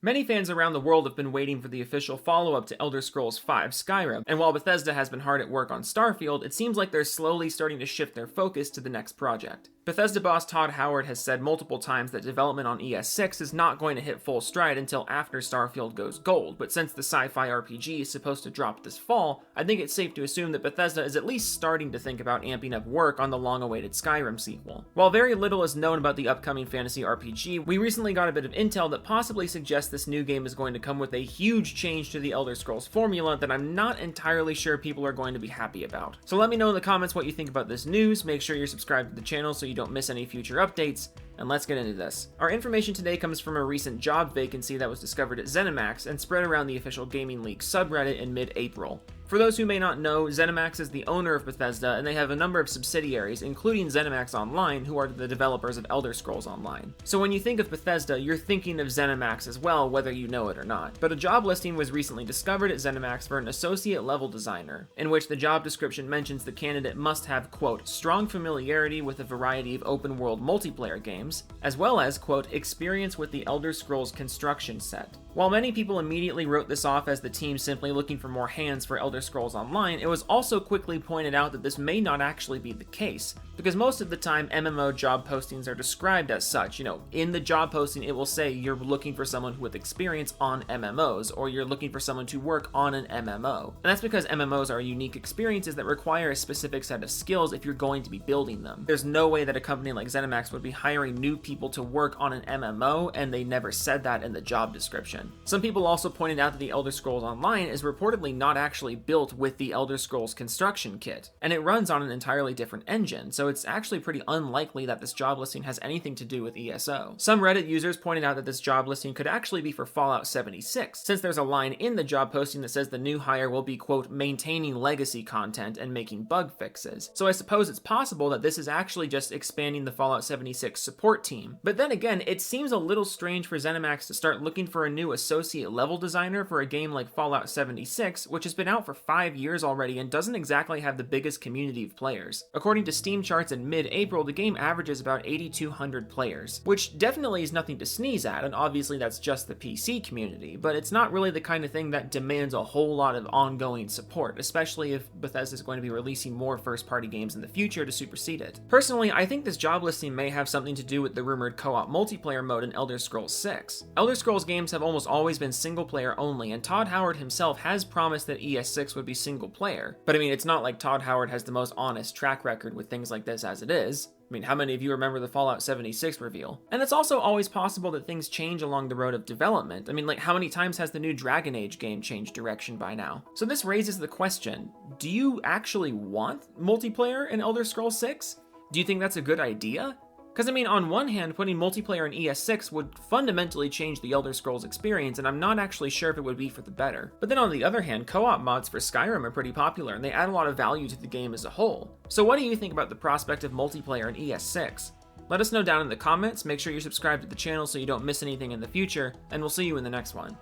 Many fans around the world have been waiting for the official follow-up to Elder Scrolls V Skyrim, and while Bethesda has been hard at work on Starfield, it seems like they're slowly starting to shift their focus to the next project. Bethesda boss Todd Howard has said multiple times that development on ES6 is not going to hit full stride until after Starfield goes gold, but since the sci-fi RPG is supposed to drop this fall, I think it's safe to assume that Bethesda is at least starting to think about amping up work on the long-awaited Skyrim sequel. While very little is known about the upcoming fantasy RPG, we recently got a bit of intel that possibly suggests this new game is going to come with a huge change to the Elder Scrolls formula that I'm not entirely sure people are going to be happy about. So let me know in the comments what you think about this news, make sure you're subscribed to the channel so you don't miss any future updates, and let's get into this. Our information today comes from a recent job vacancy that was discovered at Xenomax and spread around the official VideoGameLeaks subreddit in mid-April. For those who may not know, Xenomax is the owner of Bethesda, and they have a number of subsidiaries, including ZeniMax Online, who are the developers of Elder Scrolls Online. So when you think of Bethesda, you're thinking of ZeniMax as well, whether you know it or not. But a job listing was recently discovered at ZeniMax for an associate level designer, in which the job description mentions the candidate must have, quote, strong familiarity with a variety of open world multiplayer games, as well as, quote, experience with the Elder Scrolls construction set. While many people immediately wrote this off as the team simply looking for more hands for Elder Scrolls Online, it was also quickly pointed out that this may not actually be the case, because most of the time MMO job postings are described as such. You know, in the job posting it will say you're looking for someone with experience on MMOs, or you're looking for someone to work on an MMO. And that's because MMOs are unique experiences that require a specific set of skills if you're going to be building them. There's no way that a company like ZeniMax would be hiring new people to work on an MMO, and they never said that in the job description. Some people also pointed out that the Elder Scrolls Online is reportedly not actually built with the Elder Scrolls construction kit, and it runs on an entirely different engine, so it's actually pretty unlikely that this job listing has anything to do with ESO. Some Reddit users pointed out that this job listing could actually be for Fallout 76, since there's a line in the job posting that says the new hire will be, quote, maintaining legacy content and making bug fixes. So I suppose it's possible that this is actually just expanding the Fallout 76 support team. But then again, it seems a little strange for ZeniMax to start looking for a new associate level designer for a game like Fallout 76, which has been out for 5 years already and doesn't exactly have the biggest community of players. According to Steam charts in mid-April, the game averages about 8,200 players, which definitely is nothing to sneeze at, and obviously that's just the PC community, but it's not really the kind of thing that demands a whole lot of ongoing support, especially if Bethesda is going to be releasing more first-party games in the future to supersede it. Personally, I think this job listing may have something to do with the rumored co-op multiplayer mode in Elder Scrolls 6. Elder Scrolls games have almost always been single-player only, and Todd Howard himself has promised that ES6 would be single-player. But I mean, it's not like Todd Howard has the most honest track record with things like this as it is. I mean, how many of you remember the Fallout 76 reveal? And it's also always possible that things change along the road of development. I mean, like, how many times has the new Dragon Age game changed direction by now? So this raises the question, do you actually want multiplayer in Elder Scrolls 6? Do you think that's a good idea? Because I mean, on one hand, putting multiplayer in ES6 would fundamentally change the Elder Scrolls experience, and I'm not actually sure if it would be for the better. But then on the other hand, co-op mods for Skyrim are pretty popular, and they add a lot of value to the game as a whole. So what do you think about the prospect of multiplayer in ES6? Let us know down in the comments, make sure you're subscribed to the channel so you don't miss anything in the future, and we'll see you in the next one.